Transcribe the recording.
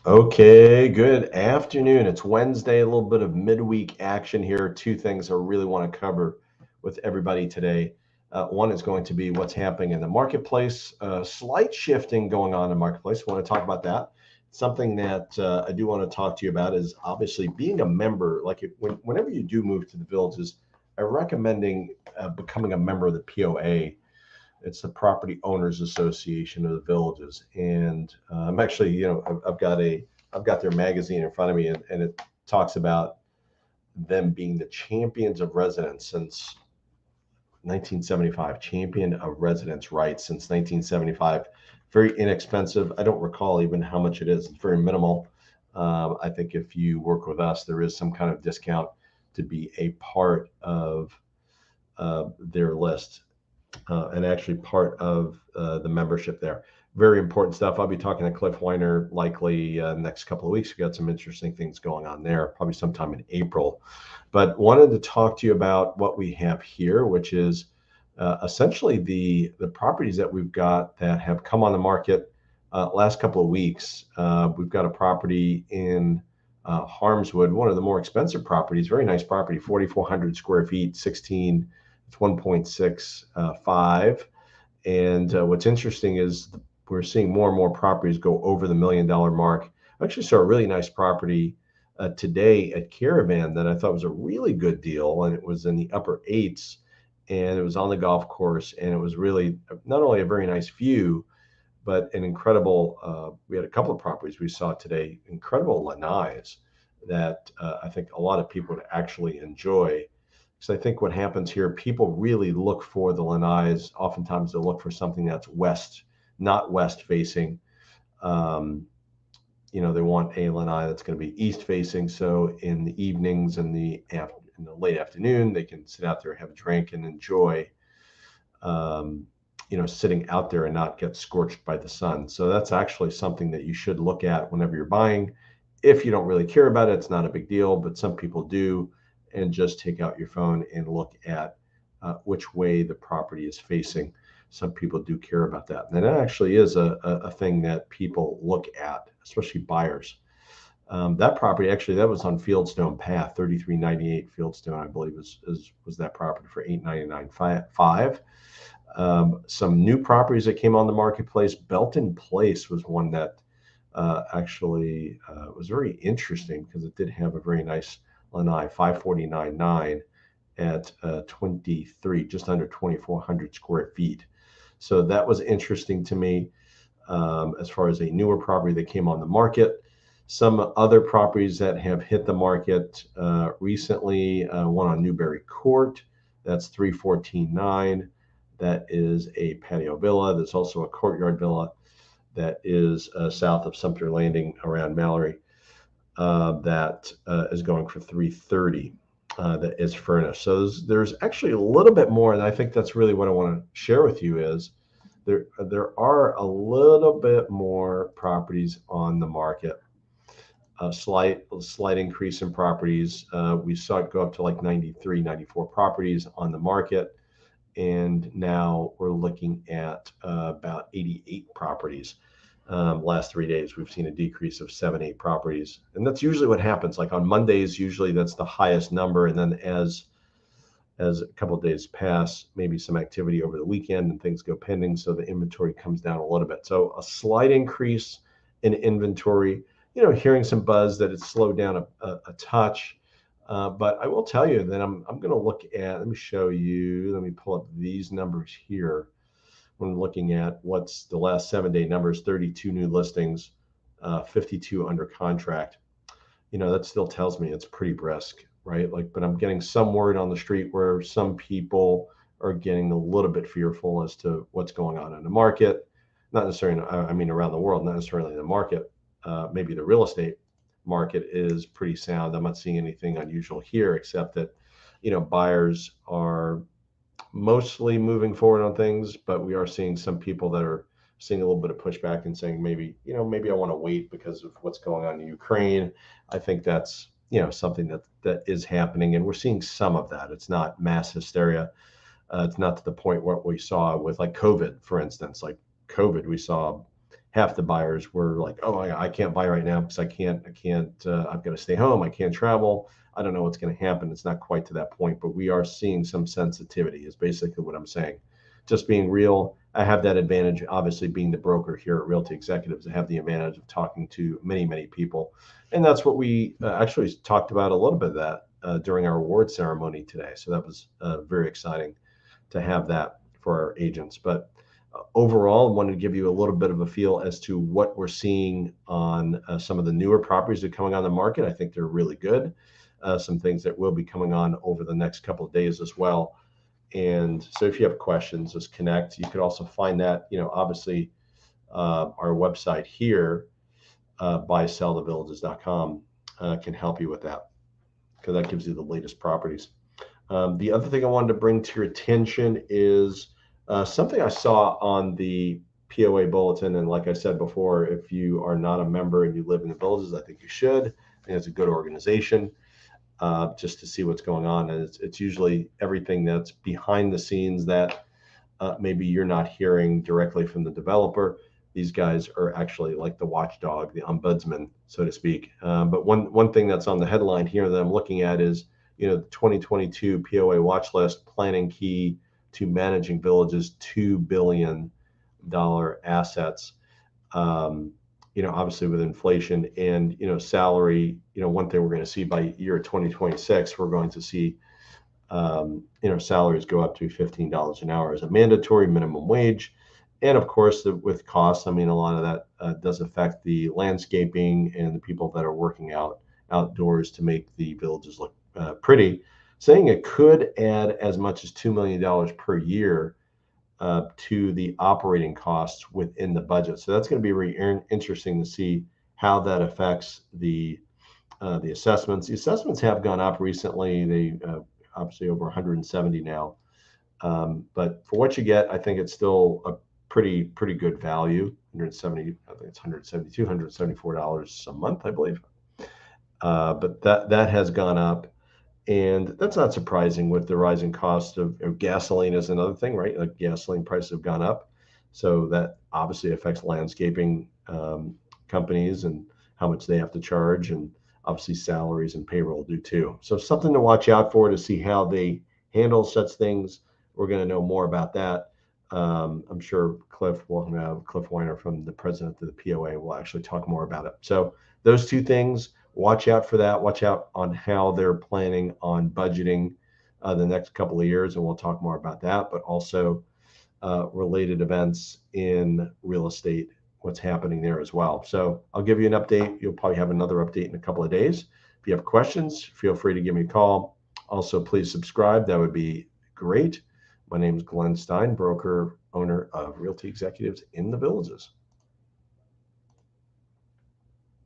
Okay, good afternoon. It's Wednesday, a little bit of midweek action here. Two things I really want to cover with everybody today. One is going to be what's happening in the marketplace, slight shifting going on in the marketplace. I want to talk about that. Something that I do want to talk to you about is obviously being a member. Whenever you do move to the villages, I'm recommending becoming a member of the POA. It's the Property Owners Association of the Villages, and I'm actually, I've got their magazine in front of me, and it talks about them being the champions of residents since 1975, champion of residents' rights since 1975. Very inexpensive. I don't recall even how much it is. It's very minimal. I think if you work with us, there is some kind of discount to be a part of their list and actually part of the membership there. Very important stuff. I'll be talking to Cliff Weiner likely next couple of weeks. We got some interesting things going on there, probably sometime in April. But wanted to talk to you about what we have here, which is essentially the properties that we've got that have come on the market last couple of weeks. We've got a property in Harmswood, one of the more expensive properties, very nice property, 4,400 square feet, 16 it's 1.65. And what's interesting is we're seeing more and more properties go over the $1 million mark. I actually saw a really nice property today at Caravan that I thought was a really good deal, and it was in the upper eights, and it was on the golf course, and it was really not only a very nice view, but an incredible. We had a couple of properties we saw today, incredible lanais that I think a lot of people would actually enjoy. So I think what happens here, people really look for the lanais. Oftentimes they look for something that's west, not west facing. Um, they want a lanai that's going to be east facing. So in the evenings and in the late afternoon, they can sit out there, have a drink, and enjoy. Um, sitting out there and not get scorched by the sun. So that's actually something that you should look at whenever you're buying. If you don't really care about it, it's not a big deal, but some people do, and just take out your phone and look at which way the property is facing. Some people do care about that. And that actually is a thing that people look at, especially buyers. That property actually that was on Fieldstone Path, 3398 Fieldstone, I believe was that property for 899.5. Some new properties that came on the marketplace. Belton Place was one that actually was very interesting because it did have a very nice lanai, 549.9 at 23, just under 2,400 square feet. So that was interesting to me as far as a newer property that came on the market. Some other properties that have hit the market recently, one on Newbury Court, that's 314.9. That is a patio villa. There's also a courtyard villa that is south of Sumter Landing around Mallory that is going for 330. That is furnished. So there's actually a little bit more, and I think that's really what I want to share with you is there are a little bit more properties on the market. A slight increase in properties. We saw it go up to like 93, 94 properties on the market, and now we're looking at about 88 properties. Last 3 days, we've seen a decrease of 7, 8 properties, and that's usually what happens. Like on Mondays, usually that's the highest number, and then as a couple of days pass, maybe some activity over the weekend and things go pending, so the inventory comes down a little bit. So a slight increase in inventory. Hearing some buzz that it's slowed down a touch. But I will tell you that I'm going to look at, let me show you, let me pull up these numbers here. When looking at what's the last 7-day numbers, 32 new listings, 52 under contract. That still tells me it's pretty brisk, right? But I'm getting some word on the street where some people are getting a little bit fearful as to what's going on in the market. Not necessarily, I mean, around the world, not necessarily in the market. Maybe the real estate market is pretty sound. I'm not seeing anything unusual here, except that, buyers are mostly moving forward on things, but we are seeing some people that are seeing a little bit of pushback and saying maybe I want to wait because of what's going on in Ukraine. I think that's something that is happening, and we're seeing some of that. It's not mass hysteria. It's not to the point what we saw with like COVID, for instance. Like COVID, we saw half the buyers were like, oh, I can't buy right now because I've got to stay home. I can't travel. I don't know what's going to happen. It's not quite to that point, but we are seeing some sensitivity is basically what I'm saying. Just being real. I have that advantage, obviously being the broker here at Realty Executives. I have the advantage of talking to many, many people. And that's what we actually talked about a little bit of that during our award ceremony today. So that was very exciting to have that for our agents. But overall, I wanted to give you a little bit of a feel as to what we're seeing on some of the newer properties that are coming on the market. I think they're really good. Some things that will be coming on over the next couple of days as well. And so if you have questions, just connect. You could also find that, obviously our website here, buysellthevillages.com, can help you with that because that gives you the latest properties. The other thing I wanted to bring to your attention is something I saw on the POA bulletin. And like I said before, if you are not a member and you live in the Villages, I think you should. I think it's a good organization just to see what's going on. And it's usually everything that's behind the scenes that maybe you're not hearing directly from the developer. These guys are actually like the watchdog, the ombudsman, so to speak. But one thing that's on the headline here that I'm looking at is, the 2022 POA watch list, planning key to managing Villages $2 billion assets. Obviously with inflation and, salary, one thing we're going to see by year 2026, we're going to see, salaries go up to $15 an hour as a mandatory minimum wage. And of course, with costs, a lot of that does affect the landscaping and the people that are working outdoors to make the Villages look pretty, saying it could add as much as $2 million per year to the operating costs within the budget. So that's going to be really interesting to see how that affects the assessments. The assessments have gone up recently. They obviously over 170 now. But for what you get, I think it's still a pretty good value. 170, I think it's $172, $174 a month, I believe. But that has gone up. And that's not surprising with the rising cost of gasoline is another thing, right? Like gasoline prices have gone up. So that obviously affects landscaping companies and how much they have to charge, and obviously salaries and payroll do too. So something to watch out for to see how they handle such things. We're going to know more about that. I'm sure Cliff Weiner, from the president of the POA, will actually talk more about it. So those two things, watch out for that. Watch out on how they're planning on budgeting the next couple of years, and we'll talk more about that, but also related events in real estate, what's happening there as well. So I'll give you an update. You'll probably have another update in a couple of days. If you have questions, feel free to give me a call. Also, please subscribe. That would be great. My name is Glenn Stein, broker, owner of Realty Executives in the Villages.